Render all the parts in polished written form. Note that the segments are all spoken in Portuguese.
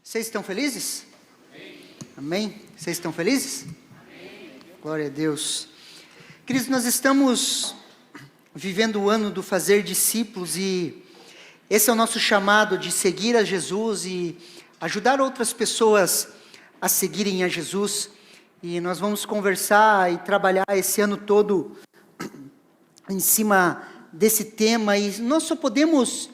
Vocês estão felizes? Amém? Vocês estão felizes? Amém. Glória a Deus. Queridos, nós estamos vivendo o ano do fazer discípulos e esse é o nosso chamado de seguir a Jesus e ajudar outras pessoas a seguirem a Jesus. E nós vamos conversar e trabalhar esse ano todo em cima desse tema e nós só podemos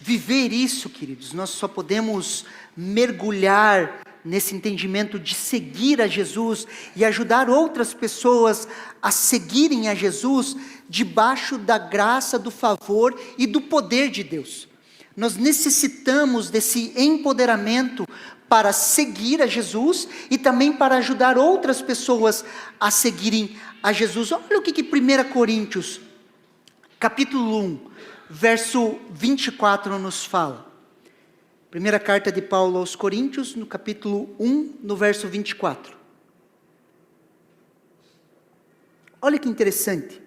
viver isso, queridos, nós só podemos mergulhar nesse entendimento de seguir a Jesus e ajudar outras pessoas a seguirem a Jesus debaixo da graça, do favor e do poder de Deus. Nós necessitamos desse empoderamento para seguir a Jesus e também para ajudar outras pessoas a seguirem a Jesus. Olha o que 1 Coríntios, capítulo 1, verso 24 nos fala. Primeira carta de Paulo aos Coríntios, no capítulo 1, no verso 24. Olha que interessante.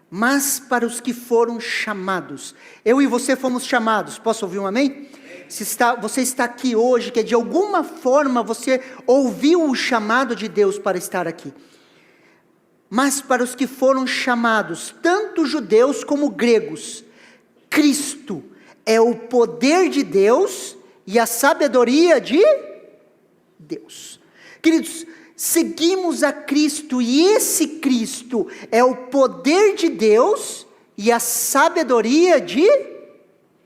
Mas para os que foram chamados, eu e você fomos chamados, posso ouvir um amém? Você está aqui hoje, que de alguma forma você ouviu o chamado de Deus para estar aqui. Mas para os que foram chamados, tanto judeus como gregos, Cristo é o poder de Deus e a sabedoria de Deus. Queridos, seguimos a Cristo e esse Cristo é o poder de Deus e a sabedoria de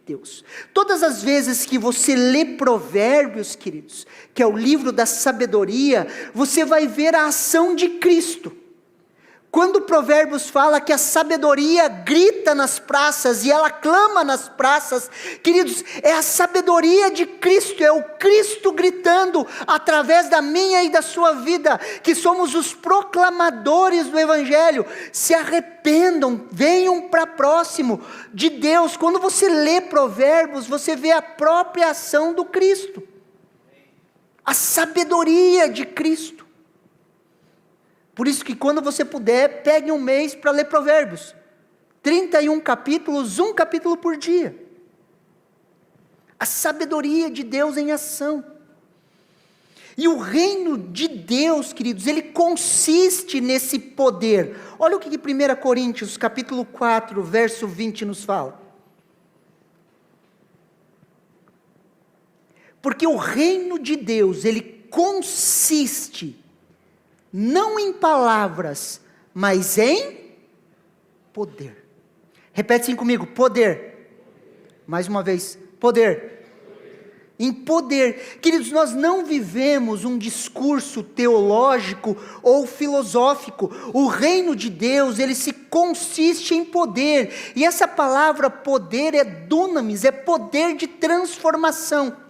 Deus. Todas as vezes que você lê Provérbios, queridos, que é o livro da sabedoria, você vai ver a ação de Cristo. Quando Provérbios fala que a sabedoria grita nas praças e ela clama nas praças, queridos, é a sabedoria de Cristo, é o Cristo gritando através da minha e da sua vida, que somos os proclamadores do Evangelho. Se arrependam, venham para próximo de Deus. Quando você lê Provérbios, você vê a própria ação do Cristo, a sabedoria de Cristo. Por isso que quando você puder, pegue um mês para ler Provérbios. 31 capítulos, um capítulo por dia. A sabedoria de Deus em ação. E o reino de Deus, queridos, ele consiste nesse poder. Olha o que 1 Coríntios, capítulo 4, verso 20 nos fala. Porque o reino de Deus, ele consiste não em palavras, mas em poder. Repete assim comigo, poder. Mais uma vez, poder. Em poder. Queridos, nós não vivemos um discurso teológico ou filosófico. O reino de Deus, ele se consiste em poder. E essa palavra poder é dunamis, é poder de transformação.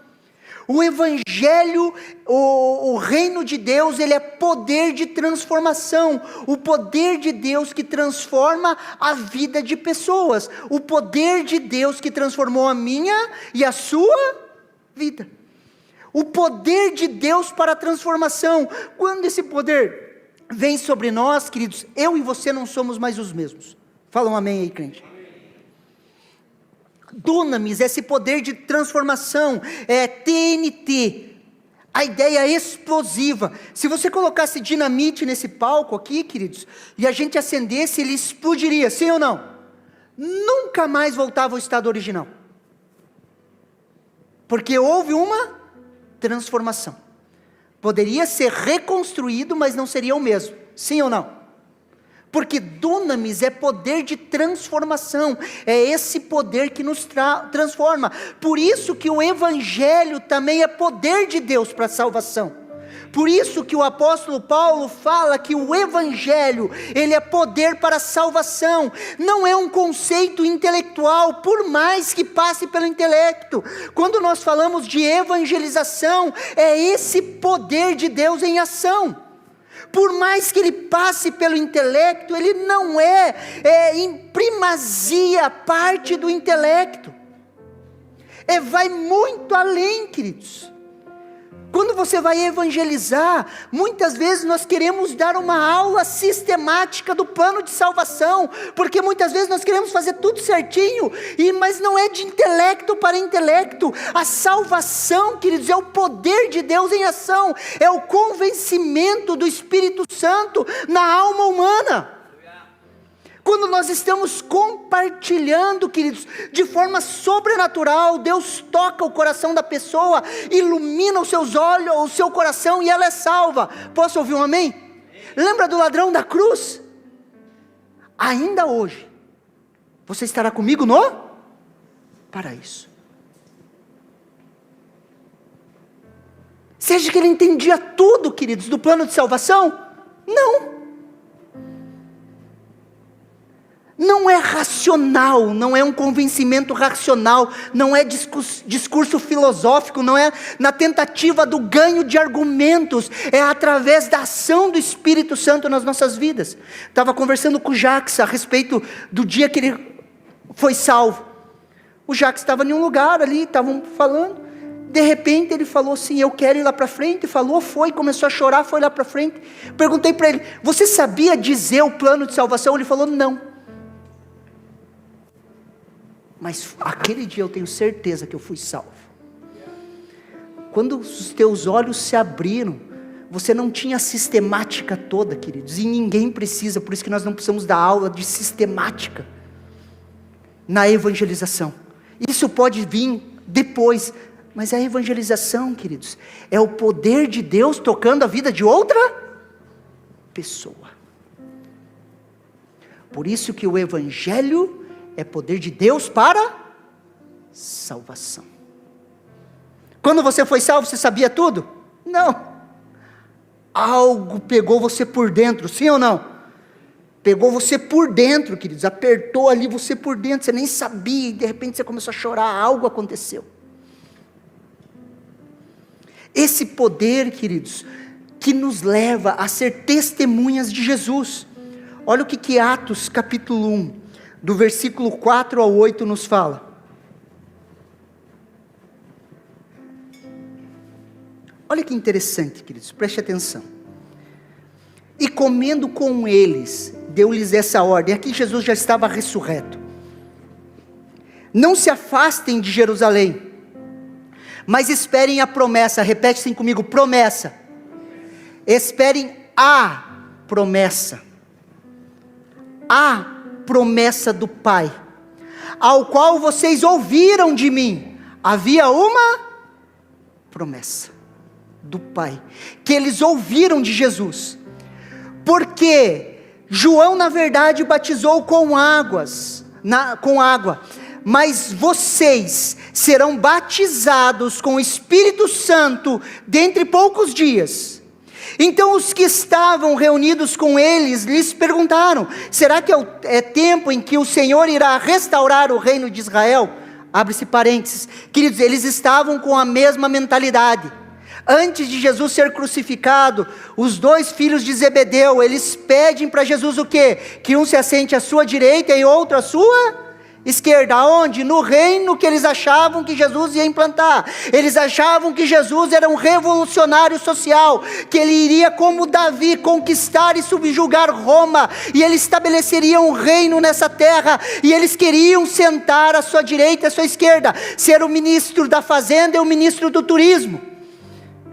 O Evangelho, o reino de Deus, ele é poder de transformação. O poder de Deus que transforma a vida de pessoas. O poder de Deus que transformou a minha e a sua vida. O poder de Deus para a transformação. Quando esse poder vem sobre nós, queridos, eu e você não somos mais os mesmos. Fala um amém aí, crente. Dunamis, esse poder de transformação, é TNT, a ideia explosiva. Se você colocasse dinamite nesse palco aqui, queridos, e a gente acendesse, ele explodiria, sim ou não? Nunca mais voltava ao estado original, porque houve uma transformação. Poderia ser reconstruído, mas não seria o mesmo, sim ou não? Porque dunamis é poder de transformação, é esse poder que nos transforma. Por isso que o Evangelho também é poder de Deus para a salvação. Por isso que o apóstolo Paulo fala que o Evangelho, ele é poder para a salvação. Não é um conceito intelectual, por mais que passe pelo intelecto. Quando nós falamos de evangelização, é esse poder de Deus em ação. Por mais que ele passe pelo intelecto, ele não em primazia parte do intelecto. Vai muito além, queridos. Quando você vai evangelizar, muitas vezes nós queremos dar uma aula sistemática do plano de salvação, porque muitas vezes nós queremos fazer tudo certinho, mas não é de intelecto para intelecto. A salvação, queridos, é o poder de Deus em ação, é o convencimento do Espírito Santo na alma humana. Quando nós estamos compartilhando, queridos, de forma sobrenatural, Deus toca o coração da pessoa, ilumina os seus olhos, o seu coração, e ela é salva. Posso ouvir um amém? Lembra do ladrão da cruz? Ainda hoje, você estará comigo no paraíso. Seja que ele entendia tudo, queridos, do plano de salvação? Não. Não é racional, não é um convencimento racional, não é discurso filosófico, não é na tentativa do ganho de argumentos, é através da ação do Espírito Santo nas nossas vidas. Estava conversando com o Jacques a respeito do dia que ele foi salvo. O Jacques estava em um lugar ali, estavam falando, de repente ele falou assim: eu quero ir lá para frente. Falou, foi, começou a chorar, foi lá para frente. Perguntei para ele: você sabia dizer o plano de salvação? Ele falou: não. Mas aquele dia eu tenho certeza que eu fui salvo. Quando os teus olhos se abriram, você não tinha a sistemática toda, queridos, e ninguém precisa, por isso que nós não precisamos dar aula de sistemática na evangelização. Isso pode vir depois, mas a evangelização, queridos, é o poder de Deus tocando a vida de outra pessoa. Por isso que o evangelho é poder de Deus para salvação. Quando você foi salvo, você sabia tudo? Não. Algo pegou você por dentro, sim ou não? Pegou você por dentro, queridos, apertou ali você por dentro, você nem sabia, e de repente você começou a chorar, algo aconteceu. Esse poder, queridos, que nos leva a ser testemunhas de Jesus. Olha o que Atos capítulo 1, do versículo 4 ao 8 nos fala. Olha que interessante, queridos, preste atenção. E comendo com eles, deu-lhes essa ordem. Aqui Jesus já estava ressurreto. Não se afastem de Jerusalém, mas esperem a promessa. Repete assim comigo: promessa. Esperem a promessa. A promessa do Pai, ao qual vocês ouviram de mim. Havia uma promessa do Pai, que eles ouviram de Jesus, porque João na verdade batizou com água, mas vocês serão batizados com o Espírito Santo dentre poucos dias. Então os que estavam reunidos com eles lhes perguntaram: será que é tempo em que o Senhor irá restaurar o reino de Israel? Abre-se parênteses. Queridos, eles estavam com a mesma mentalidade. Antes de Jesus ser crucificado, os dois filhos de Zebedeu, eles pedem para Jesus o quê? Que um se assente à sua direita e outro à sua esquerda. Aonde? No reino que eles achavam que Jesus ia implantar. Eles achavam que Jesus era um revolucionário social, que ele iria, como Davi, conquistar e subjugar Roma, e ele estabeleceria um reino nessa terra, e eles queriam sentar à sua direita e à sua esquerda, ser o ministro da fazenda e o ministro do turismo,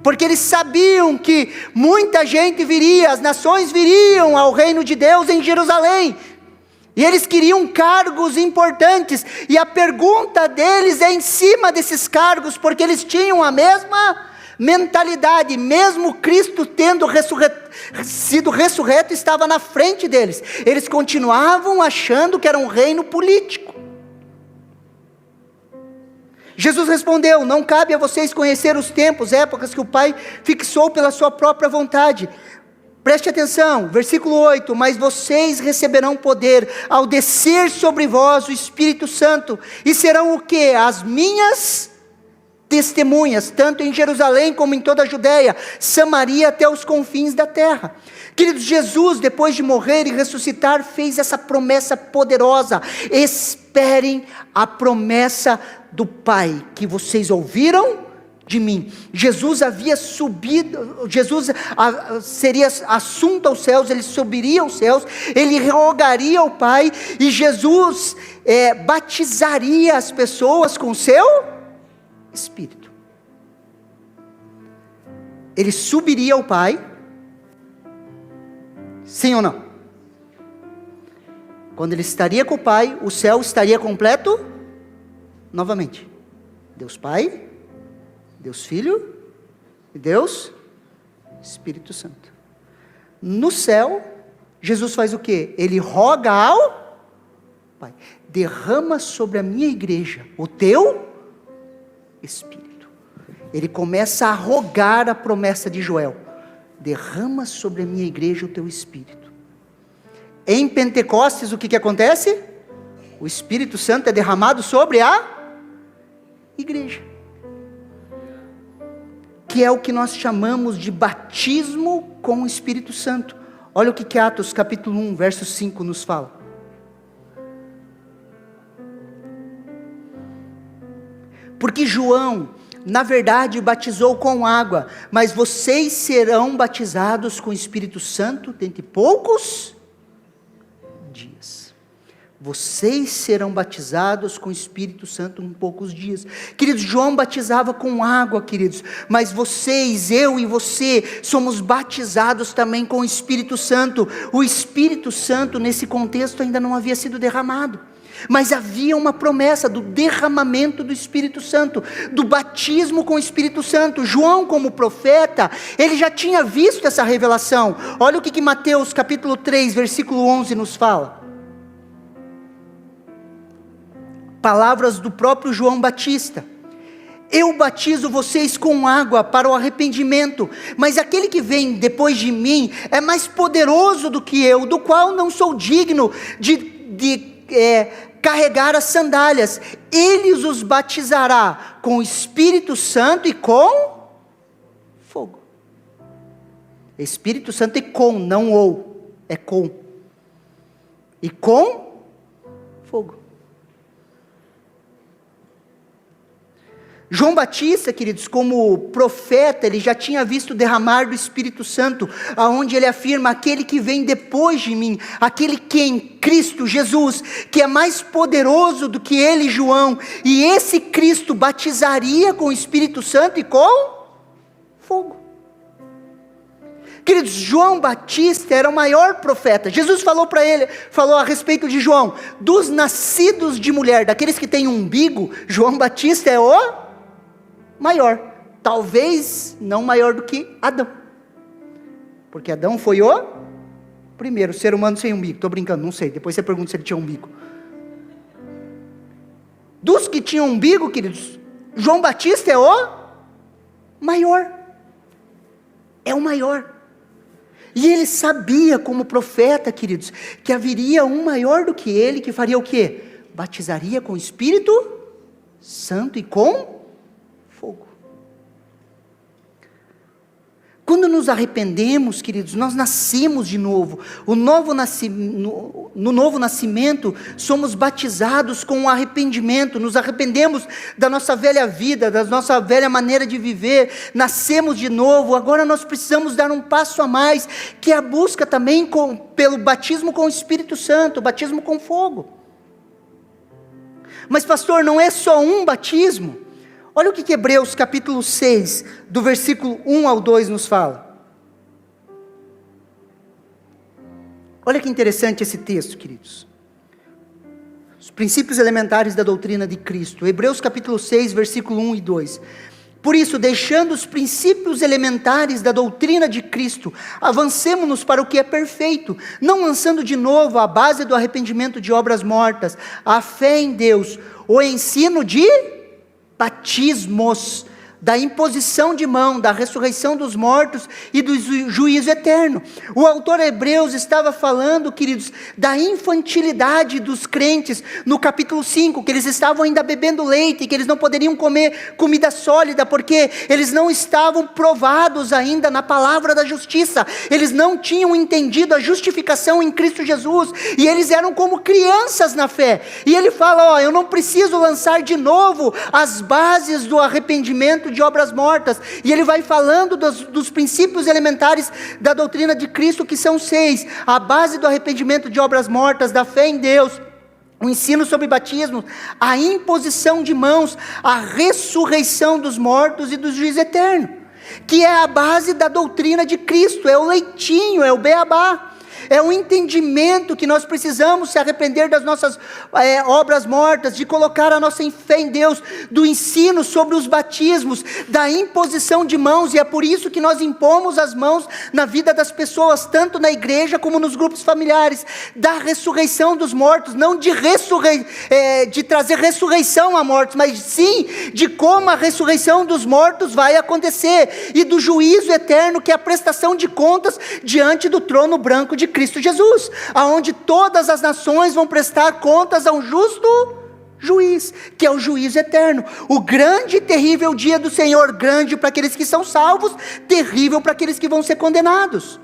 porque eles sabiam que muita gente viria, as nações viriam ao reino de Deus em Jerusalém, e eles queriam cargos importantes, e a pergunta deles é em cima desses cargos, porque eles tinham a mesma mentalidade, mesmo Cristo tendo sido ressurreto, estava na frente deles, eles continuavam achando que era um reino político. Jesus respondeu: não cabe a vocês conhecer os tempos, épocas que o Pai fixou pela sua própria vontade. Preste atenção, versículo 8: mas vocês receberão poder ao descer sobre vós o Espírito Santo, e serão o quê? As minhas testemunhas, tanto em Jerusalém como em toda a Judéia, Samaria, até os confins da terra. Queridos, Jesus, depois de morrer e ressuscitar, fez essa promessa poderosa: esperem a promessa do Pai, que vocês ouviram de mim. Jesus havia subido, Jesus seria assunto aos céus, ele subiria aos céus, ele rogaria ao Pai, e Jesus batizaria as pessoas com seu Espírito. Ele subiria ao Pai, sim ou não? Quando ele estaria com o Pai, o céu estaria completo novamente. Deus Pai, Deus Filho e Deus Espírito Santo. No céu, Jesus faz o quê? Ele roga ao Pai: derrama sobre a minha igreja o teu Espírito. Ele começa a rogar a promessa de Joel: derrama sobre a minha igreja o teu Espírito. Em Pentecostes, o que acontece? O Espírito Santo é derramado sobre a igreja, que é o que nós chamamos de batismo com o Espírito Santo. Olha o que Atos capítulo 1, verso 5 nos fala. Porque João, na verdade, batizou com água, mas vocês serão batizados com o Espírito Santo dentro de poucos dias. Vocês serão batizados com o Espírito Santo em poucos dias. Queridos, João batizava com água, queridos, mas vocês, eu e você, somos batizados também com o Espírito Santo. O Espírito Santo, nesse contexto, ainda não havia sido derramado, mas havia uma promessa do derramamento do Espírito Santo, do batismo com o Espírito Santo. João, como profeta, ele já tinha visto essa revelação. Olha o que Mateus capítulo 3, versículo 11 nos fala. Palavras do próprio João Batista: eu batizo vocês com água para o arrependimento, mas aquele que vem depois de mim é mais poderoso do que eu, do qual não sou digno de carregar as sandálias. Ele os batizará com o Espírito Santo e com fogo. Espírito Santo é com, não ou, é com. E com fogo. João Batista, queridos, como profeta, ele já tinha visto o derramar do Espírito Santo, aonde ele afirma: aquele que vem depois de mim, aquele que em Cristo Jesus, que é mais poderoso do que ele, João, e esse Cristo batizaria com o Espírito Santo e com fogo. Queridos, João Batista era o maior profeta. Jesus falou para ele, falou a respeito de João: dos nascidos de mulher, daqueles que têm umbigo, João Batista é o maior, talvez não maior do que Adão, porque Adão foi o primeiro ser humano sem umbigo. Estou brincando, não sei, depois você pergunta se ele tinha umbigo. Dos que tinham umbigo, queridos, João Batista é o maior, é o maior, e ele sabia como profeta, queridos, que haveria um maior do que ele, que faria o quê? Batizaria com o Espírito Santo e com fogo. Quando nos arrependemos, queridos, nós nascemos de novo. No novo nascimento, somos batizados com o arrependimento. Nos arrependemos da nossa velha vida, da nossa velha maneira de viver. Nascemos de novo. Agora nós precisamos dar um passo a mais, que é a busca também pelo batismo com o Espírito Santo, batismo com fogo. Mas pastor, não é só um batismo. Olha o que Hebreus capítulo 6, do versículo 1 ao 2 nos fala. Olha que interessante esse texto, queridos. Os princípios elementares da doutrina de Cristo. Hebreus capítulo 6, versículo 1 e 2. Por isso, deixando os princípios elementares da doutrina de Cristo, avancemo-nos para o que é perfeito, não lançando de novo a base do arrependimento de obras mortas, a fé em Deus, o ensino de batismos, da imposição de mão, da ressurreição dos mortos e do juízo eterno. O autor Hebreus estava falando, queridos, da infantilidade dos crentes no capítulo 5, que eles estavam ainda bebendo leite, que eles não poderiam comer comida sólida, porque eles não estavam provados ainda na palavra da justiça, eles não tinham entendido a justificação em Cristo Jesus, e eles eram como crianças na fé. E ele fala: eu não preciso lançar de novo as bases do arrependimento de obras mortas, e ele vai falando dos princípios elementares da doutrina de Cristo, que são 6, a base do arrependimento de obras mortas, da fé em Deus, o ensino sobre batismo, a imposição de mãos, a ressurreição dos mortos e do juízo eterno, que é a base da doutrina de Cristo, é o leitinho, é o beabá. É o entendimento que nós precisamos se arrepender das nossas obras mortas, de colocar a nossa fé em Deus, do ensino sobre os batismos, da imposição de mãos, e é por isso que nós impomos as mãos na vida das pessoas, tanto na igreja como nos grupos familiares, da ressurreição dos mortos, não de trazer ressurreição a mortos, mas sim de como a ressurreição dos mortos vai acontecer, e do juízo eterno, que é a prestação de contas diante do trono branco de Cristo Jesus, aonde todas as nações vão prestar contas a um justo juiz, que é o juízo eterno, o grande e terrível dia do Senhor, grande para aqueles que são salvos, terrível para aqueles que vão ser condenados.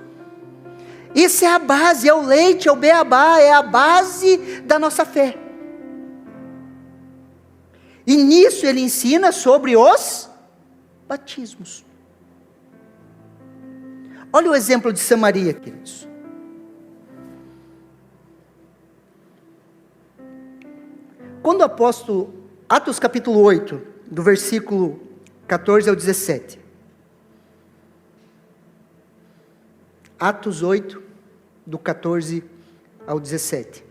Isso é a base, é o leite, é o beabá, é a base da nossa fé. E nisso ele ensina sobre os batismos. Olha o exemplo de Samaria, queridos. Quando o apóstolo, Atos capítulo 8, do versículo 14 ao 17. Atos 8, do 14 ao 17.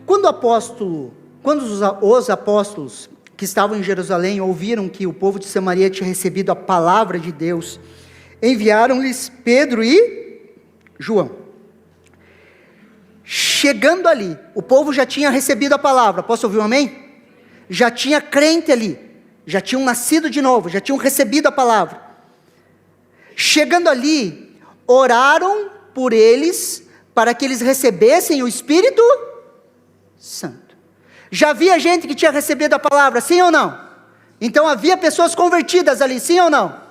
Quando os apóstolos que estavam em Jerusalém ouviram que o povo de Samaria tinha recebido a palavra de Deus, enviaram-lhes Pedro e João. Chegando ali, o povo já tinha recebido a palavra, posso ouvir um amém? Já tinha crente ali, já tinham nascido de novo, já tinham recebido a palavra. Chegando ali, oraram por eles, para que eles recebessem o Espírito Santo. Já havia gente que tinha recebido a palavra, sim ou não? Então havia pessoas convertidas ali, sim ou não?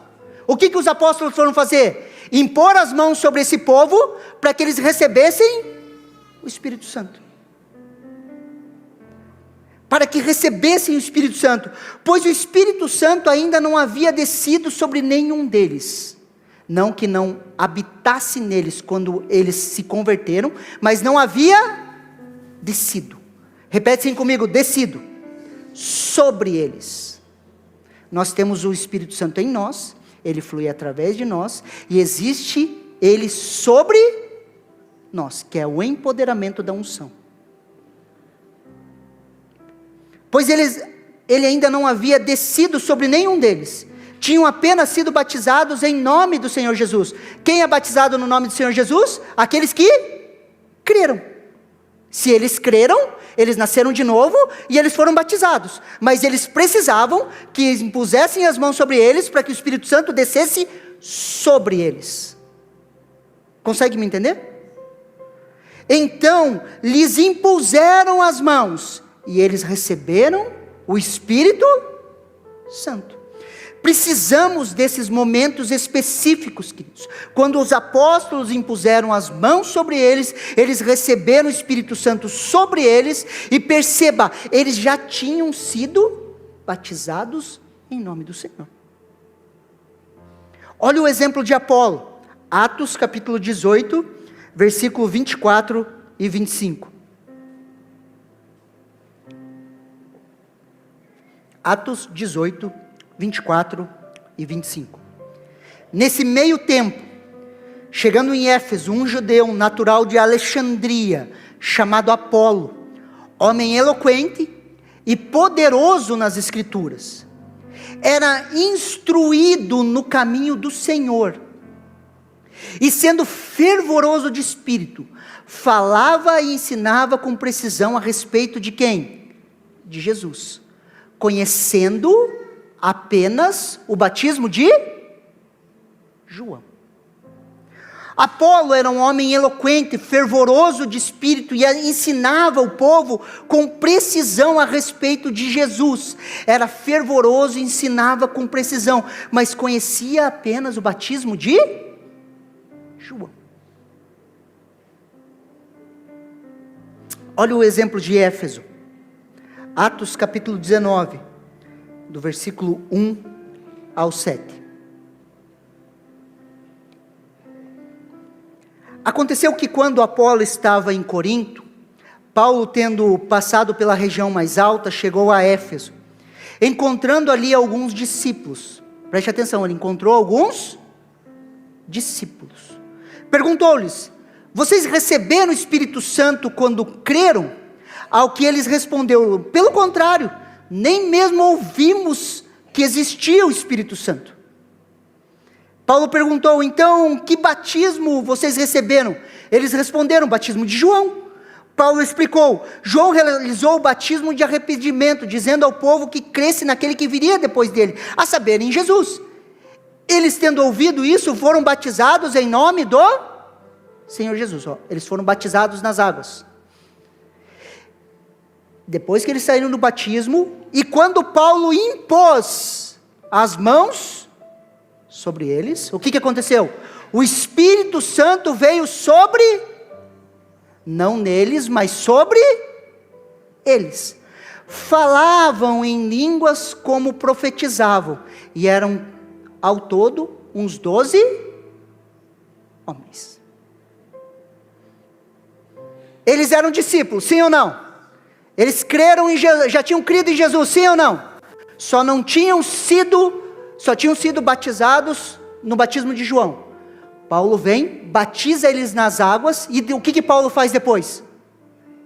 O que os apóstolos foram fazer? Impor as mãos sobre esse povo, para que eles recebessem o Espírito Santo. Para que recebessem o Espírito Santo, pois o Espírito Santo ainda não havia descido sobre nenhum deles. Não que não habitasse neles quando eles se converteram, mas não havia descido. Repete assim comigo, descido. Sobre eles. Nós temos o Espírito Santo em nós, ele flui através de nós, e existe ele sobre nós, que é o empoderamento da unção. Pois ele ainda não havia descido sobre nenhum deles, tinham apenas sido batizados em nome do Senhor Jesus. Quem é batizado no nome do Senhor Jesus? Aqueles que creram. Se eles creram, eles nasceram de novo e eles foram batizados, mas eles precisavam que impusessem as mãos sobre eles, para que o Espírito Santo descesse sobre eles. Consegue me entender? Então, lhes impuseram as mãos, e eles receberam o Espírito Santo. Precisamos desses momentos específicos, queridos. Quando os apóstolos impuseram as mãos sobre eles, eles receberam o Espírito Santo sobre eles, e perceba, eles já tinham sido batizados em nome do Senhor. Olha o exemplo de Apolo, Atos capítulo 18, versículo 24 e 25. Atos 18, 24 e 25. Nesse meio tempo, chegando em Éfeso, um judeu natural de Alexandria, chamado Apolo, homem eloquente e poderoso nas Escrituras, era instruído no caminho do Senhor, e sendo fervoroso de espírito, falava e ensinava com precisão a respeito de quem? De Jesus, conhecendo apenas o batismo de João. Apolo era um homem eloquente, fervoroso de espírito, e ensinava o povo com precisão a respeito de Jesus. Era fervoroso e ensinava com precisão, mas conhecia apenas o batismo de João. Olha o exemplo de Éfeso, Atos capítulo 19, do versículo 1 ao 7. Aconteceu que quando Apolo estava em Corinto, Paulo, tendo passado pela região mais alta, chegou a Éfeso, encontrando ali alguns discípulos. Preste atenção, ele encontrou alguns discípulos. Perguntou-lhes: vocês receberam o Espírito Santo quando creram? Ao que eles responderam: pelo contrário, nem mesmo ouvimos que existia o Espírito Santo. Paulo perguntou: então, que batismo vocês receberam? Eles responderam: batismo de João. Paulo explicou: João realizou o batismo de arrependimento, dizendo ao povo que cresce naquele que viria depois dele, a saber, em Jesus. Eles, tendo ouvido isso, foram batizados em nome do Senhor Jesus. Eles foram batizados nas águas. Depois que eles saíram do batismo, e quando Paulo impôs as mãos sobre eles, o que aconteceu? O Espírito Santo veio sobre, não neles, mas sobre eles. Falavam em línguas como profetizavam, e eram ao todo uns 12 homens. Eles eram discípulos, sim ou não? Eles creram em Jesus, já tinham crido em Jesus, sim ou não? Só tinham sido batizados no batismo de João. Paulo vem, batiza eles nas águas, e o que Paulo faz depois?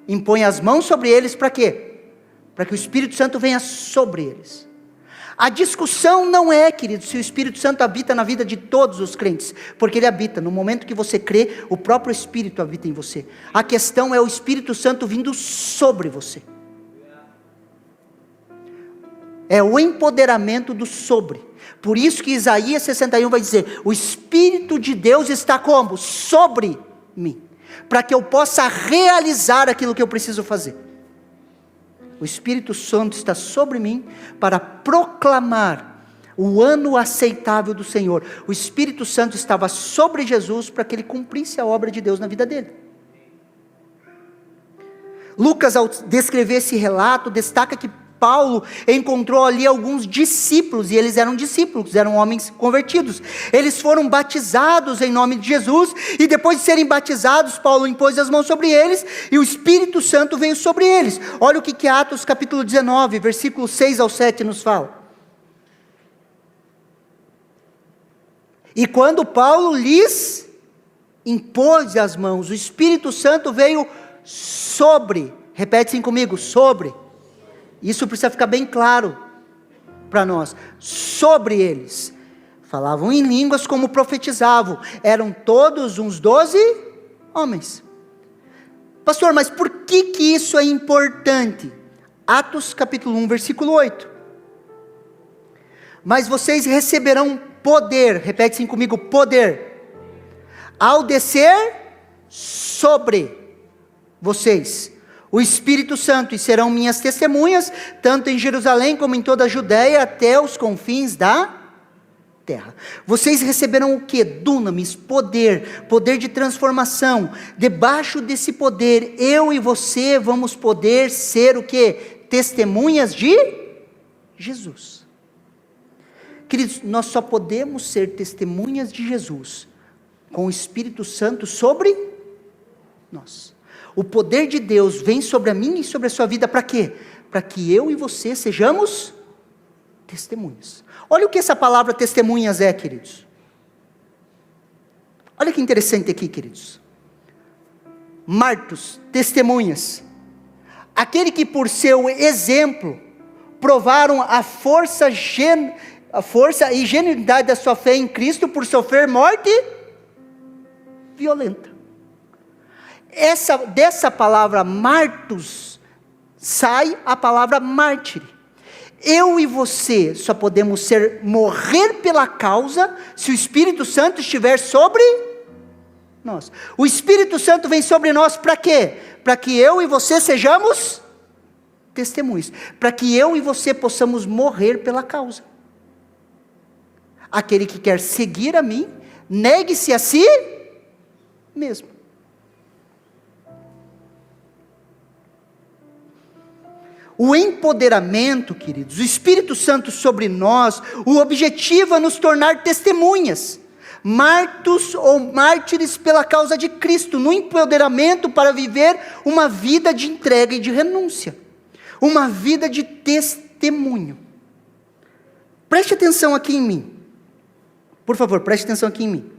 Impõe as mãos sobre eles, para quê? Para que o Espírito Santo venha sobre eles. A discussão não é, querido, se o Espírito Santo habita na vida de todos os crentes, porque ele habita, no momento que você crê, o próprio Espírito habita em você. A questão é o Espírito Santo vindo sobre você. É o empoderamento do sobre. Por isso que Isaías 61 vai dizer: o Espírito de Deus está como? Sobre mim, para que eu possa realizar aquilo que eu preciso fazer. O Espírito Santo está sobre mim para proclamar o ano aceitável do Senhor. O Espírito Santo estava sobre Jesus para que ele cumprisse a obra de Deus na vida dele. Lucas, ao descrever esse relato, destaca que Paulo encontrou ali alguns discípulos, e eles eram discípulos, eram homens convertidos. Eles foram batizados em nome de Jesus, e depois de serem batizados, Paulo impôs as mãos sobre eles, e o Espírito Santo veio sobre eles. Olha o que Atos capítulo 19, versículos 6 ao 7 nos fala. E quando Paulo lhes impôs as mãos, o Espírito Santo veio sobre, repete assim comigo, sobre. Isso precisa ficar bem claro para nós. Sobre eles. Falavam em línguas como profetizavam. Eram todos uns 12 homens. Pastor, mas por que isso é importante? Atos capítulo 1, versículo 8. Mas vocês receberão poder. Repete assim comigo, poder. Ao descer sobre vocês o Espírito Santo, e serão minhas testemunhas, tanto em Jerusalém como em toda a Judéia, até os confins da terra. Vocês receberão o que? Dunamis, poder de transformação. Debaixo desse poder, eu e você vamos poder ser o que? Testemunhas de Jesus. Queridos, nós só podemos ser testemunhas de Jesus com o Espírito Santo sobre nós. O poder de Deus vem sobre a minha e sobre a sua vida para quê? Para que eu e você sejamos testemunhas. Olha o que essa palavra testemunhas é, queridos. Olha que interessante aqui, queridos. Martos, testemunhas. Aquele que por seu exemplo provaram a força e genuinidade da sua fé em Cristo por sofrer morte violenta. Dessa palavra martus, sai a palavra mártir. Eu e você só podemos morrer pela causa, se o Espírito Santo estiver sobre nós. O Espírito Santo vem sobre nós para quê? Para que eu e você sejamos testemunhas. Para que eu e você possamos morrer pela causa. Aquele que quer seguir a mim, negue-se a si mesmo. O empoderamento, queridos, o Espírito Santo sobre nós, o objetivo é nos tornar testemunhas, martos ou mártires pela causa de Cristo, no empoderamento para viver uma vida de entrega e de renúncia, uma vida de testemunho. Preste atenção aqui em mim, por favor, preste atenção aqui em mim.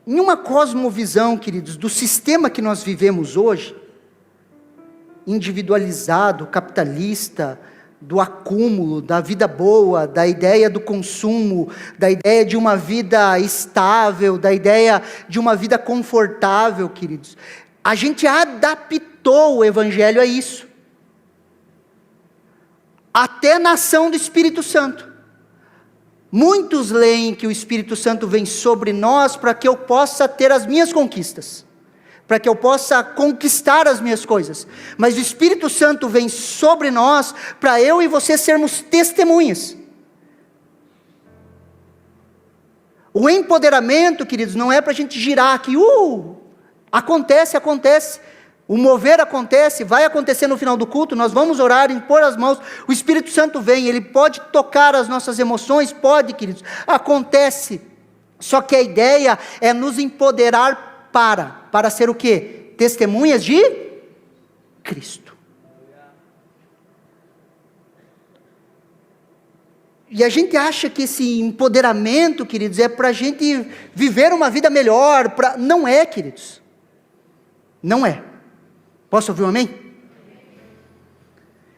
Em uma cosmovisão, queridos, do sistema que nós vivemos hoje, individualizado, capitalista, do acúmulo, da vida boa, da ideia do consumo, da ideia de uma vida estável, da ideia de uma vida confortável, queridos. A gente adaptou o Evangelho a isso. Até na ação do Espírito Santo. Muitos leem que o Espírito Santo vem sobre nós para que eu possa ter as minhas conquistas, para que eu possa conquistar as minhas coisas, mas o Espírito Santo vem sobre nós para eu e você sermos testemunhas. O empoderamento, queridos, não é para a gente girar aqui, acontece, o mover acontece, vai acontecer no final do culto, nós vamos orar, impor as mãos, o Espírito Santo vem, ele pode tocar as nossas emoções, pode, queridos, acontece, só que a ideia é nos empoderar para ser o quê? Testemunhas de Cristo. E a gente acha que esse empoderamento, queridos, é para a gente viver uma vida melhor, não é, queridos, não é. Posso ouvir um amém?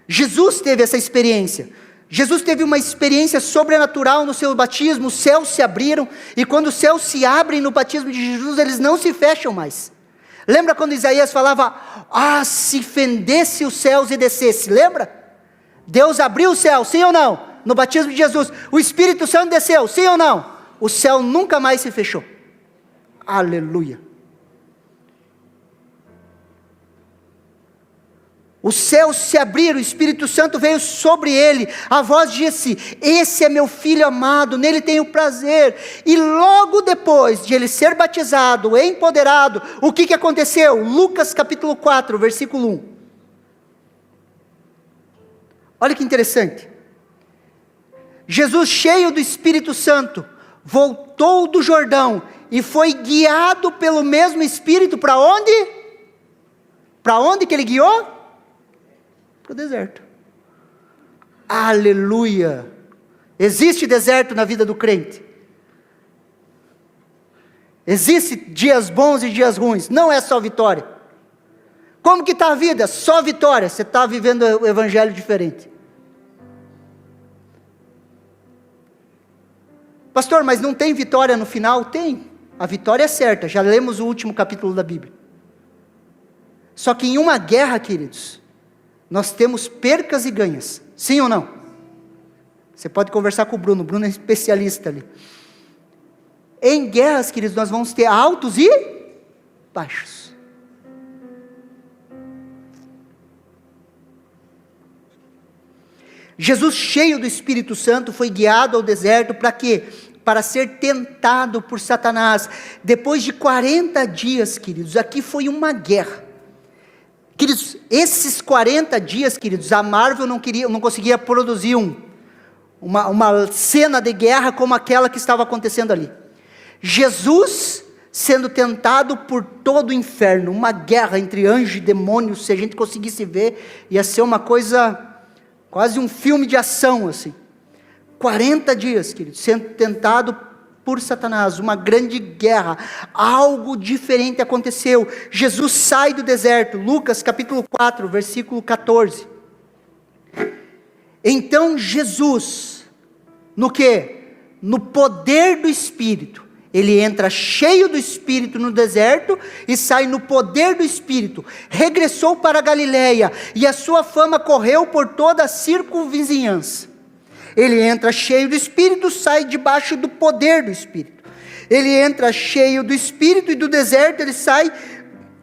Jesus teve essa experiência. Jesus teve uma experiência sobrenatural no seu batismo. Os céus se abriram. E quando os céus se abrem no batismo de Jesus, eles não se fecham mais. Lembra quando Isaías falava, se fendesse os céus e descesse? Lembra? Deus abriu o céu, sim ou não? No batismo de Jesus. O Espírito Santo desceu, sim ou não? O céu nunca mais se fechou. Aleluia. Os céus se abriram, o Espírito Santo veio sobre ele, a voz disse, esse é meu filho amado, nele tenho prazer, e logo depois de ele ser batizado, empoderado, o que aconteceu? Lucas capítulo 4, versículo 1, olha que interessante, Jesus cheio do Espírito Santo, voltou do Jordão, e foi guiado pelo mesmo Espírito, para onde? Para onde que ele guiou? Para o deserto. Aleluia. Existe deserto na vida do crente. Existe dias bons e dias ruins. Não é só vitória. Como que está a vida? Só vitória. Você está vivendo o evangelho diferente. Pastor, mas não tem vitória no final? Tem. A vitória é certa. Já lemos o último capítulo da Bíblia. Só que em uma guerra, queridos, nós temos percas e ganhas, sim ou não? Você pode conversar com o Bruno é especialista ali. Em guerras, queridos, nós vamos ter altos e baixos. Jesus, cheio do Espírito Santo, foi guiado ao deserto para quê? Para ser tentado por Satanás. Depois de 40 dias, queridos, aqui foi uma guerra. Queridos, esses 40 dias, queridos, a Marvel não conseguia produzir uma cena de guerra como aquela que estava acontecendo ali. Jesus sendo tentado por todo o inferno, uma guerra entre anjos e demônios, se a gente conseguisse ver, ia ser uma coisa, quase um filme de ação, assim. 40 dias, queridos, sendo tentado por Satanás, uma grande guerra, algo diferente aconteceu. Jesus sai do deserto, Lucas capítulo 4, versículo 14. Então Jesus, no que? No poder do Espírito, ele entra cheio do Espírito no deserto, e sai no poder do Espírito, regressou para a Galileia, e a sua fama correu por toda a circunvizinhança. Ele entra cheio do Espírito, sai debaixo do poder do Espírito. Ele entra cheio do Espírito, e do deserto ele sai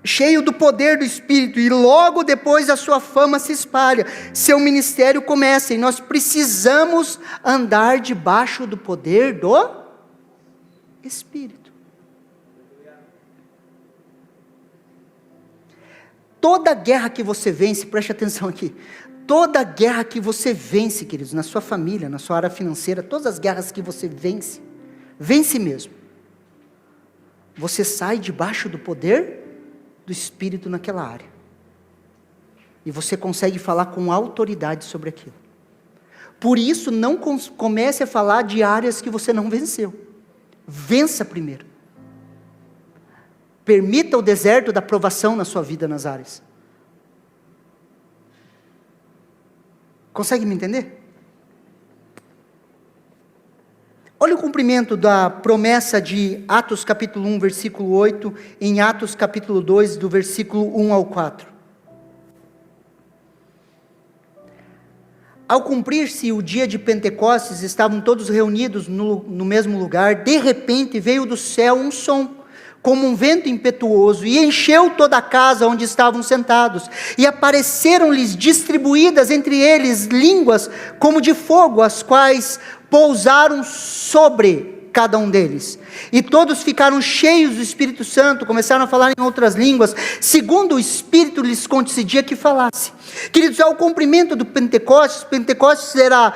cheio do poder do Espírito, e logo depois a sua fama se espalha, seu ministério começa, e nós precisamos andar debaixo do poder do Espírito. toda guerra que você vence, preste atenção aqui, toda guerra que você vence, queridos, na sua família, na sua área financeira, todas as guerras que você vence, vence mesmo, você sai debaixo do poder do Espírito naquela área, e você consegue falar com autoridade sobre aquilo. Por isso, não comece a falar de áreas que você não venceu, vença primeiro, permita o deserto da provação na sua vida nas áreas. Consegue me entender? Olha o cumprimento da promessa de Atos capítulo 1, versículo 8, em Atos capítulo 2, do versículo 1 ao 4. Ao cumprir-se o dia de Pentecostes, estavam todos reunidos no mesmo lugar. De repente veio do céu um som, como um vento impetuoso, e encheu toda a casa onde estavam sentados, e apareceram-lhes distribuídas entre eles línguas como de fogo, as quais pousaram sobre cada um deles, e todos ficaram cheios do Espírito Santo, começaram a falar em outras línguas, segundo o Espírito lhes concedia que falasse. Queridos, ao cumprimento do Pentecostes, Pentecostes era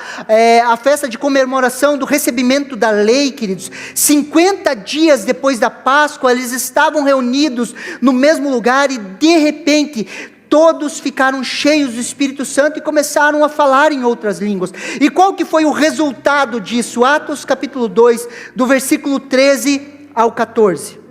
a festa de comemoração do recebimento da lei, queridos. 50 dias depois da Páscoa, eles estavam reunidos no mesmo lugar, e de repente todos ficaram cheios do Espírito Santo e começaram a falar em outras línguas. E qual que foi o resultado disso? Atos capítulo 2, do versículo 13 ao 14.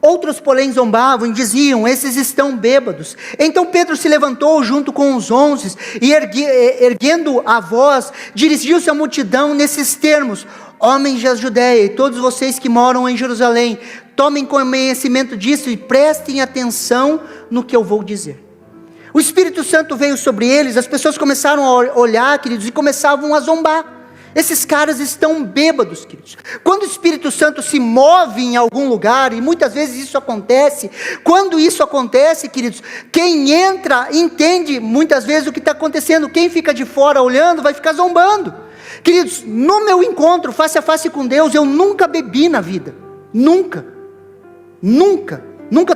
Outros, porém, zombavam e diziam: esses estão bêbados. Então Pedro se levantou junto com os 11 e erguendo a voz, dirigiu-se à multidão nesses termos: homens da Judeia e todos vocês que moram em Jerusalém, tomem conhecimento disso e prestem atenção no que eu vou dizer. O Espírito Santo veio sobre eles, as pessoas começaram a olhar, queridos, e começavam a zombar. Esses caras estão bêbados, queridos. Quando o Espírito Santo se move em algum lugar, e muitas vezes isso acontece, quando isso acontece, queridos, quem entra entende muitas vezes o que está acontecendo, quem fica de fora olhando vai ficar zombando. Queridos, no meu encontro face a face com Deus, eu nunca bebi na vida, nunca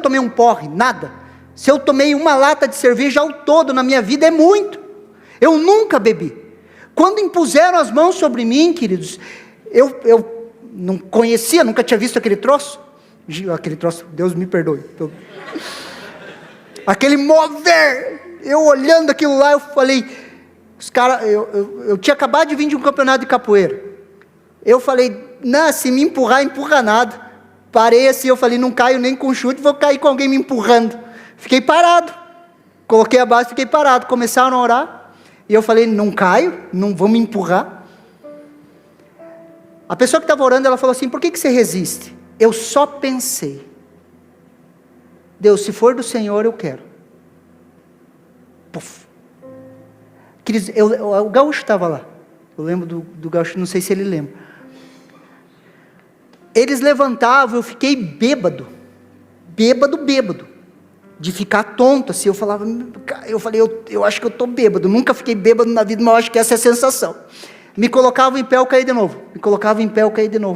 tomei um porre, nada. Se eu tomei uma lata de cerveja ao todo na minha vida é muito, eu nunca bebi. Quando impuseram as mãos sobre mim, queridos, eu não conhecia, nunca tinha visto aquele troço, Deus me perdoe, aquele mover, eu olhando aquilo lá, eu falei, os caras, eu tinha acabado de vir de um campeonato de capoeira, eu falei, não, se me empurrar, empurra nada, parei assim, eu falei, não caio nem com chute, vou cair com alguém me empurrando, fiquei parado, coloquei a base, fiquei parado, começaram a orar, e eu falei, não caio, não vão me empurrar. A pessoa que estava orando, ela falou assim, por que você resiste? Eu só pensei, Deus, se for do Senhor, eu quero. Puf. Queridos, o gaúcho estava lá, eu lembro do gaúcho, não sei se ele lembra. Eles levantavam, eu fiquei bêbado, de ficar tonto, assim, eu falei, eu acho que eu estou bêbado, nunca fiquei bêbado na vida, mas eu acho que essa é a sensação. Me colocava em pé, eu caí de novo,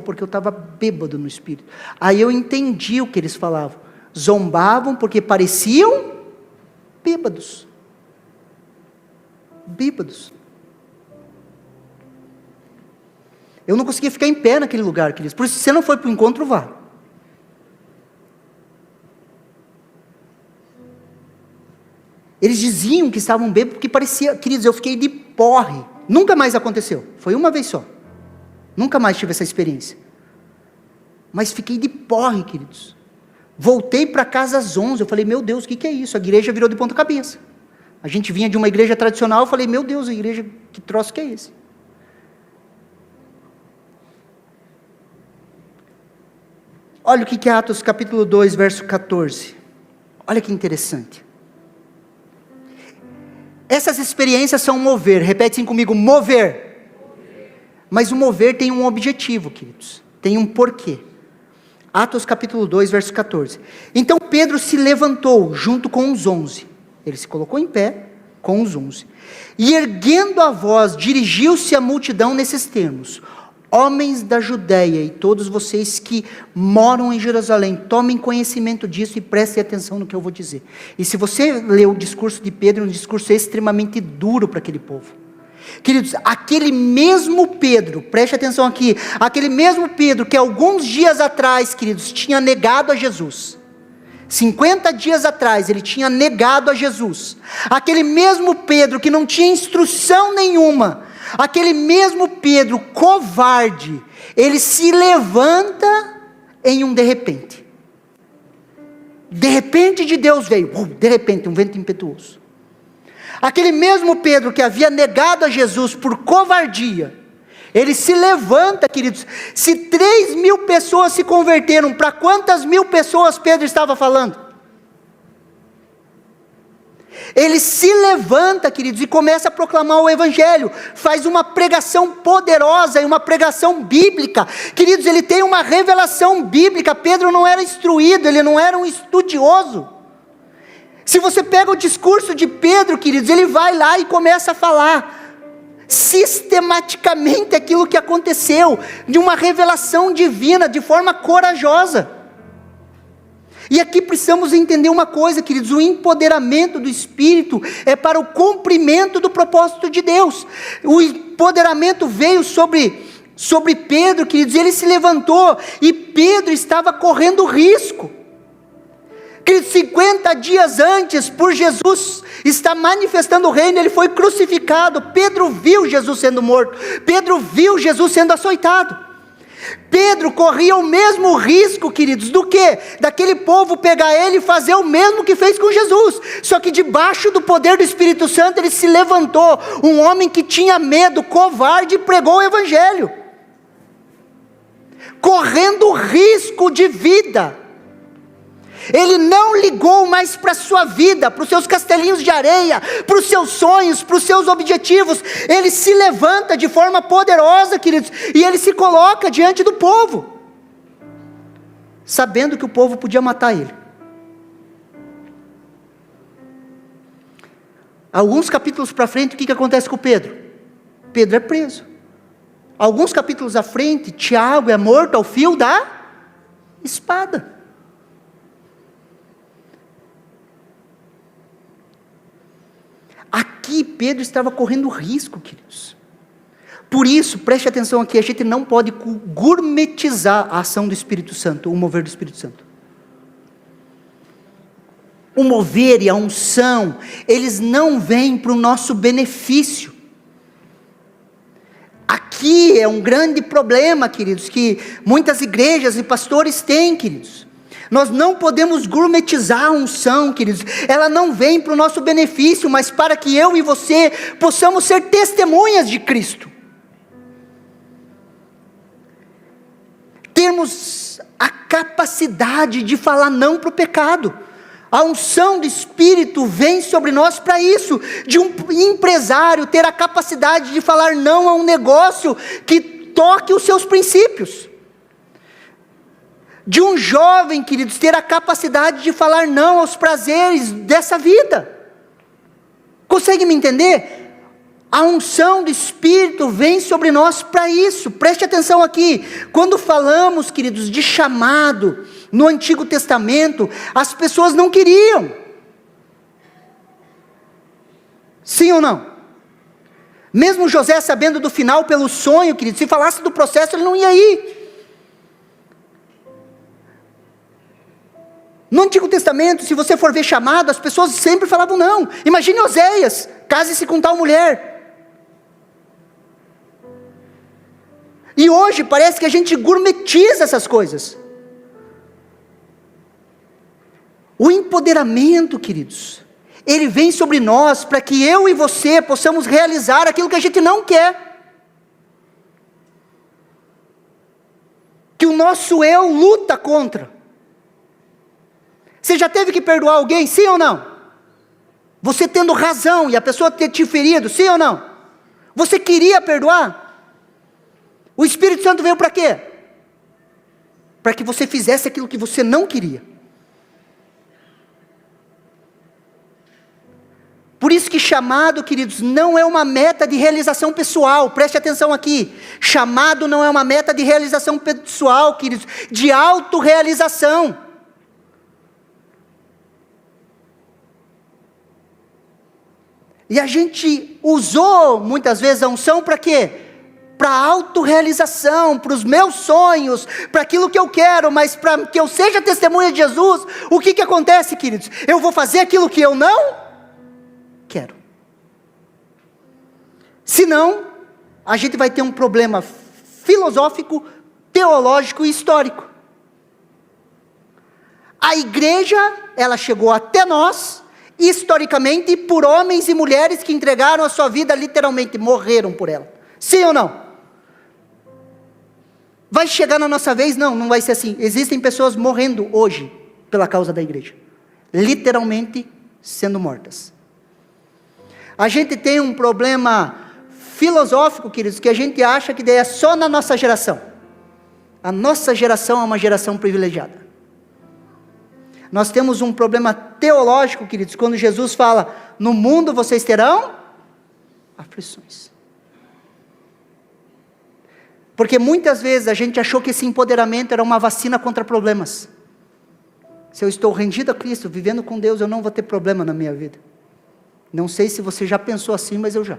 porque eu estava bêbado no Espírito. Aí eu entendi o que eles falavam, zombavam porque pareciam bêbados. Eu não conseguia ficar em pé naquele lugar, queridos, por isso, se você não foi para o encontro, vá. Eles diziam que estavam bêbados, porque parecia, queridos, eu fiquei de porre, nunca mais aconteceu, foi uma vez só, nunca mais tive essa experiência, mas fiquei de porre, queridos, voltei para casa às 11, eu falei, meu Deus, o que é isso? A igreja virou de ponta cabeça, a gente vinha de uma igreja tradicional, eu falei, meu Deus, a igreja, que troço que é esse? Olha o que é Atos capítulo 2, verso 14, olha que interessante. Essas experiências são mover, repete assim comigo, mover. Mas o mover tem um objetivo, queridos, tem um porquê. Atos capítulo 2, verso 14. Então Pedro se levantou junto com os 11, ele se colocou em pé com os 11, e erguendo a voz, dirigiu-se à multidão nesses termos: Homens da Judéia e todos vocês que moram em Jerusalém, tomem conhecimento disso e prestem atenção no que eu vou dizer. E se você ler o discurso de Pedro, é um discurso extremamente duro para aquele povo. Queridos, aquele mesmo Pedro, preste atenção aqui, aquele mesmo Pedro que alguns dias atrás, queridos, tinha negado a Jesus. 50 dias atrás ele tinha negado a Jesus. Aquele mesmo Pedro que não tinha instrução nenhuma, aquele mesmo Pedro covarde, ele se levanta em um de repente. De repente de Deus veio, de repente um vento impetuoso. Aquele mesmo Pedro que havia negado a Jesus por covardia, ele se levanta, queridos. Se 3.000 pessoas se converteram, para quantas mil pessoas Pedro estava falando? Ele se levanta, queridos, e começa a proclamar o Evangelho, faz uma pregação poderosa e uma pregação bíblica. Queridos, ele tem uma revelação bíblica. Pedro não era instruído, ele não era um estudioso. Se você pega o discurso de Pedro, queridos, ele vai lá e começa a falar sistematicamente aquilo que aconteceu, de uma revelação divina, de forma corajosa. E aqui precisamos entender uma coisa, queridos: o empoderamento do Espírito é para o cumprimento do propósito de Deus. O empoderamento veio sobre Pedro, queridos, e ele se levantou, e Pedro estava correndo risco. Queridos, 50 dias antes, por Jesus estar manifestando o reino, ele foi crucificado. Pedro viu Jesus sendo morto, Pedro viu Jesus sendo açoitado. Pedro corria o mesmo risco, queridos, do que? Daquele povo pegar ele e fazer o mesmo que fez com Jesus. Só que debaixo do poder do Espírito Santo, ele se levantou, um homem que tinha medo, covarde, e pregou o Evangelho, correndo risco de vida. Ele não ligou mais para a sua vida, para os seus castelinhos de areia, para os seus sonhos, para os seus objetivos. Ele se levanta de forma poderosa, queridos, e ele se coloca diante do povo, sabendo que o povo podia matar ele. Alguns capítulos para frente, o que acontece com Pedro? Pedro é preso. Alguns capítulos à frente, Tiago é morto ao fio da espada. Aqui Pedro estava correndo risco, queridos. Por isso, preste atenção aqui, a gente não pode gourmetizar a ação do Espírito Santo, o mover do Espírito Santo. O mover e a unção, eles não vêm para o nosso benefício. Aqui é um grande problema, queridos, que muitas igrejas e pastores têm, queridos. Nós não podemos gourmetizar a unção, queridos. Ela não vem para o nosso benefício, mas para que eu e você possamos ser testemunhas de Cristo. Termos a capacidade de falar não para o pecado. A unção do Espírito vem sobre nós para isso. De um empresário ter a capacidade de falar não a um negócio que toque os seus princípios. De um jovem, queridos, ter a capacidade de falar não aos prazeres dessa vida. Consegue me entender? A unção do Espírito vem sobre nós para isso. Preste atenção aqui. Quando falamos, queridos, de chamado no Antigo Testamento, as pessoas não queriam. Sim ou não? Mesmo José sabendo do final pelo sonho, queridos, se falasse do processo, ele não ia ir. No Antigo Testamento, se você for ver chamado, as pessoas sempre falavam não. Imagine Oséias, case-se com tal mulher. E hoje parece que a gente gourmetiza essas coisas. O empoderamento, queridos, ele vem sobre nós para que eu e você possamos realizar aquilo que a gente não quer. Que o nosso eu luta contra. Você já teve que perdoar alguém, sim ou não? Você tendo razão e a pessoa ter te ferido, sim ou não? Você queria perdoar? O Espírito Santo veio para quê? Para que você fizesse aquilo que você não queria. Por isso que chamado, queridos, não é uma meta de realização pessoal. Preste atenção aqui. Chamado não é uma meta de realização pessoal, queridos, de autorrealização. E a gente usou muitas vezes a unção para quê? Para a autorrealização, para os meus sonhos, para aquilo que eu quero, mas para que eu seja testemunha de Jesus, o que acontece, queridos? Eu vou fazer aquilo que eu não quero. Senão, a gente vai ter um problema filosófico, teológico e histórico. A igreja, ela chegou até nós, historicamente, por homens e mulheres que entregaram a sua vida, literalmente, morreram por ela. Sim ou não? Vai chegar na nossa vez? Não, não vai ser assim. Existem pessoas morrendo hoje, pela causa da igreja. Literalmente, sendo mortas. A gente tem um problema filosófico, queridos, que a gente acha que é só na nossa geração. A nossa geração é uma geração privilegiada. Nós temos um problema teológico, queridos, quando Jesus fala, no mundo vocês terão aflições. Porque muitas vezes a gente achou que esse empoderamento era uma vacina contra problemas. Se eu estou rendido a Cristo, vivendo com Deus, eu não vou ter problema na minha vida. Não sei se você já pensou assim, mas eu já.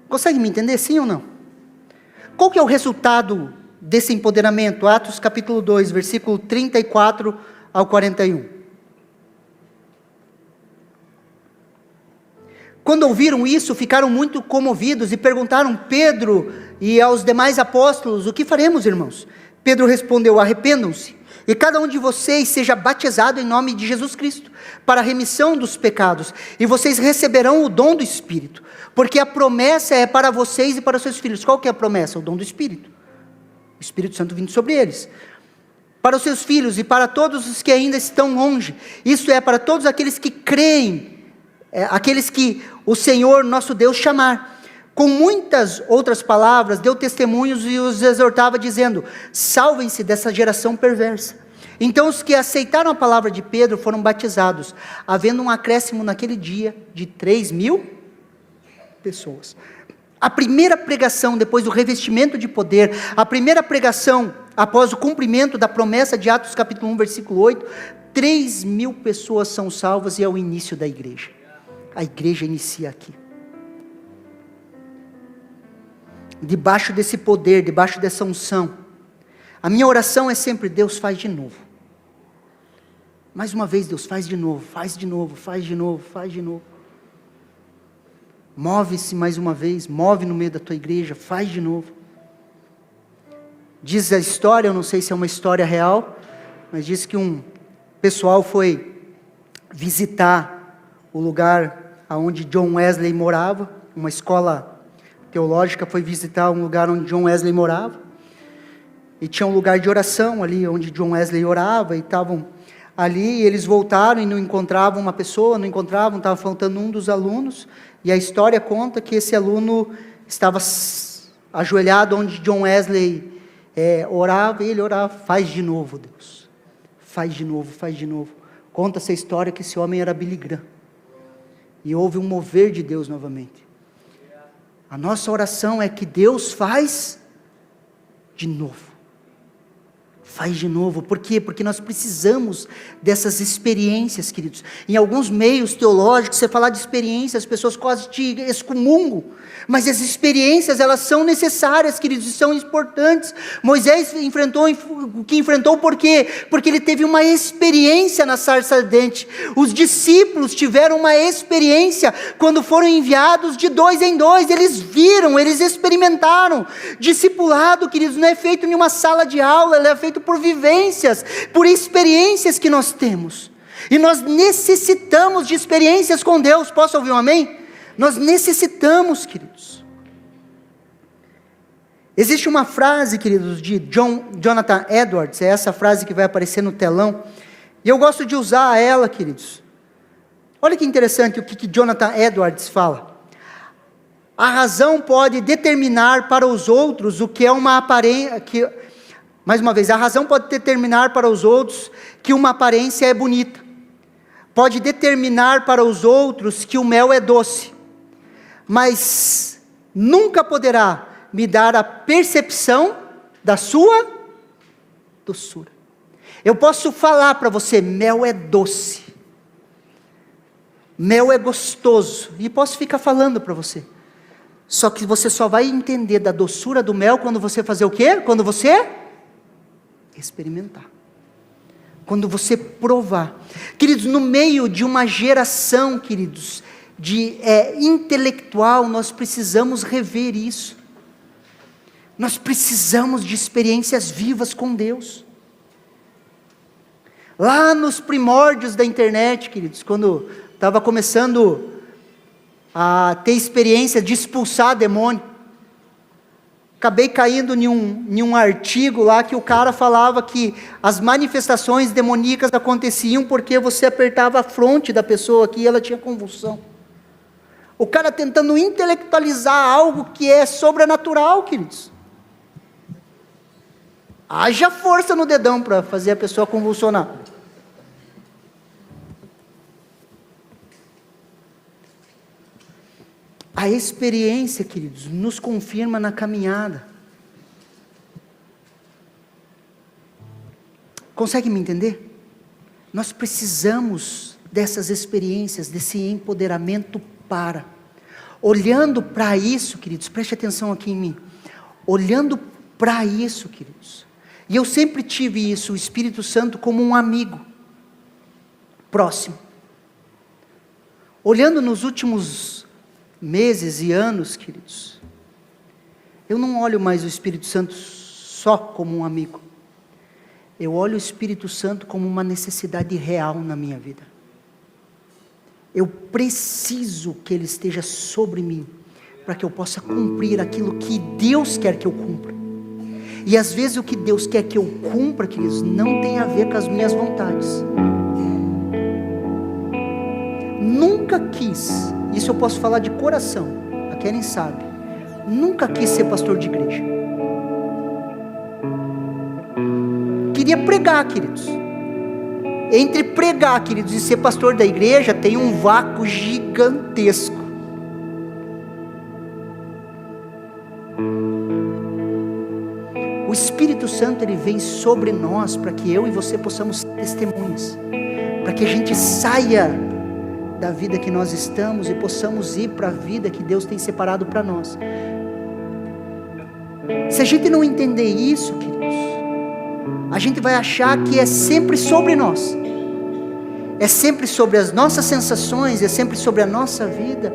Consegue me entender, sim ou não? Qual que é o resultado desse empoderamento? Atos capítulo 2, versículo 34 ao 41. Quando ouviram isso, ficaram muito comovidos e perguntaram a Pedro e aos demais apóstolos, o que faremos, irmãos? Pedro respondeu, arrependam-se, e cada um de vocês seja batizado em nome de Jesus Cristo, para a remissão dos pecados, e vocês receberão o dom do Espírito, porque a promessa é para vocês e para os seus filhos. Qual que é a promessa? O dom do Espírito. O Espírito Santo vindo sobre eles. Para os seus filhos e para todos os que ainda estão longe, isso é, para todos aqueles que creem, aqueles que o Senhor nosso Deus chamar. Com muitas outras palavras, deu testemunhos e os exortava dizendo, salvem-se dessa geração perversa. Então os que aceitaram a palavra de Pedro foram batizados, havendo um acréscimo naquele dia de 3.000 pessoas. A primeira pregação depois do revestimento de poder, a primeira pregação após o cumprimento da promessa de Atos capítulo 1 versículo 8, 3.000 pessoas são salvas e é o início da igreja. A igreja inicia aqui. Debaixo desse poder, debaixo dessa unção. A minha oração é sempre, Deus faz de novo. Mais uma vez, Deus faz de novo, faz de novo, faz de novo, faz de novo. Move-se mais uma vez, move no meio da tua igreja, faz de novo. Diz a história, eu não sei se é uma história real, mas diz que um pessoal foi visitar o lugar onde John Wesley morava, uma escola teológica foi visitar um lugar onde John Wesley morava, e tinha um lugar de oração ali, onde John Wesley orava, e estavam ali, e eles voltaram e não encontravam uma pessoa, não encontravam, estava faltando um dos alunos, e a história conta que esse aluno estava ajoelhado onde John Wesley orava, e ele orava, faz de novo Deus, faz de novo, faz de novo. Conta essa história que esse homem era Billy Graham, e houve um mover de Deus novamente. A nossa oração é que Deus faz de novo. Faz de novo. Por quê? Porque nós precisamos dessas experiências, queridos. Em alguns meios teológicos, você falar de experiências, as pessoas quase te excomungam. Mas as experiências, elas são necessárias, queridos, e são importantes. Moisés enfrentou o que enfrentou, por quê? Porque ele teve uma experiência na sarça ardente. Os discípulos tiveram uma experiência quando foram enviados de 2 em 2. Eles viram, eles experimentaram. Discipulado, queridos, não é feito em uma sala de aula, ele é feito por vivências, por experiências que nós temos. E nós necessitamos de experiências com Deus. Posso ouvir um amém? Nós necessitamos, queridos. Existe uma frase, queridos, de Jonathan Edwards, é essa frase que vai aparecer no telão, e eu gosto de usar ela, queridos. Olha que interessante o que Jonathan Edwards fala. A razão pode determinar para os outros o que é uma aparência, Mais uma vez, a razão pode determinar para os outros que uma aparência é bonita. Pode determinar para os outros que o mel é doce. Mas nunca poderá me dar a percepção da sua doçura. Eu posso falar para você, mel é doce. Mel é gostoso. E posso ficar falando para você. Só que você só vai entender da doçura do mel quando você fazer o quê? Quando você experimentar. Quando você provar. Queridos, no meio de uma geração, queridos, de intelectual, nós precisamos rever isso. Nós precisamos de experiências vivas com Deus. Lá nos primórdios da internet, queridos, quando estava começando a ter experiência de expulsar demônio, acabei caindo em um artigo lá que o cara falava que as manifestações demoníacas aconteciam porque você apertava a fronte da pessoa aqui e ela tinha convulsão. O cara tentando intelectualizar algo que é sobrenatural, queridos. Haja força no dedão para fazer a pessoa convulsionar. A experiência, queridos, nos confirma na caminhada. Consegue me entender? Nós precisamos dessas experiências, desse empoderamento olhando para isso, queridos, preste atenção aqui em mim. Olhando para isso, queridos. E eu sempre tive isso, o Espírito Santo como um amigo próximo. Olhando nos últimos meses e anos, queridos, eu não olho mais o Espírito Santo só como um amigo. Eu olho o Espírito Santo como uma necessidade real na minha vida. Eu preciso que Ele esteja sobre mim, para que eu possa cumprir aquilo que Deus quer que eu cumpra. E às vezes o que Deus quer que eu cumpra, queridos, não tem a ver com as minhas vontades. Nunca quis, isso eu posso falar de coração, a Karen sabe, nunca quis ser pastor de igreja. Queria pregar, queridos. Entre pregar, queridos, e ser pastor da igreja, tem um vácuo gigantesco. O Espírito Santo, Ele vem sobre nós, para que eu e você possamos ser testemunhas, para que a gente saia da vida que nós estamos, e possamos ir para a vida que Deus tem separado para nós. Se a gente não entender isso, queridos, a gente vai achar que é sempre sobre nós, é sempre sobre as nossas sensações, é sempre sobre a nossa vida,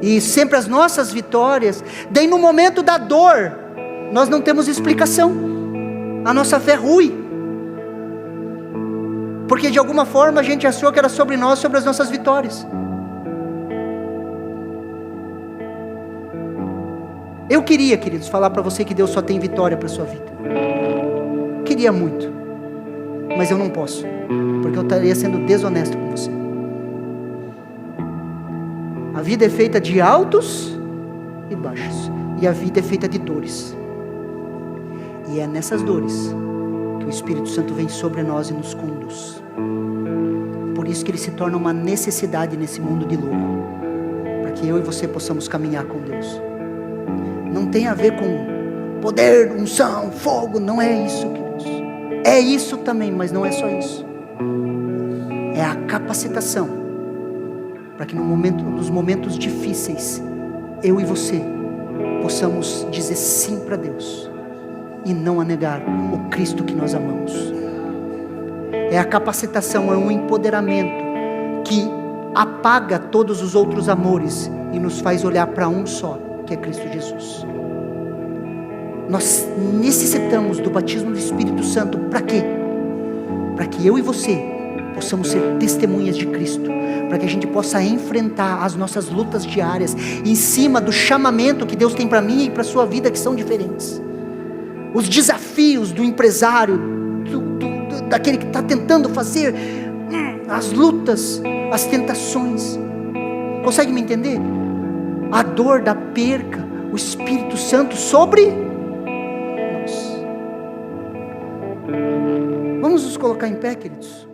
e sempre as nossas vitórias. Daí no momento da dor, nós não temos explicação, a nossa fé rui, porque de alguma forma a gente achou que era sobre nós, sobre as nossas vitórias. Eu queria, queridos, falar para você que Deus só tem vitória para a sua vida. Queria muito, mas eu não posso, porque eu estaria sendo desonesto com você. A vida é feita de altos e baixos, e a vida é feita de dores, e é nessas dores que o Espírito Santo vem sobre nós e nos conduz. Por isso que ele se torna uma necessidade nesse mundo de louco, para que eu e você possamos caminhar com Deus. Não tem a ver com poder, unção, fogo, não é isso, queridos. É isso também, mas não é só isso. É a capacitação, para que nos momentos difíceis, eu e você possamos dizer sim para Deus, e não a negar o Cristo que nós amamos. É a capacitação, é um empoderamento que apaga todos os outros amores e nos faz olhar para um só, que é Cristo Jesus. Nós necessitamos do batismo do Espírito Santo. Para quê? Para que eu e você possamos ser testemunhas de Cristo, para que a gente possa enfrentar as nossas lutas diárias, em cima do chamamento que Deus tem para mim e para a sua vida, que são diferentes. Os desafios do empresário, daquele que está tentando fazer, as lutas, as tentações. Consegue me entender? A dor da perca, o Espírito Santo sobre nós. colocar em pé, queridos?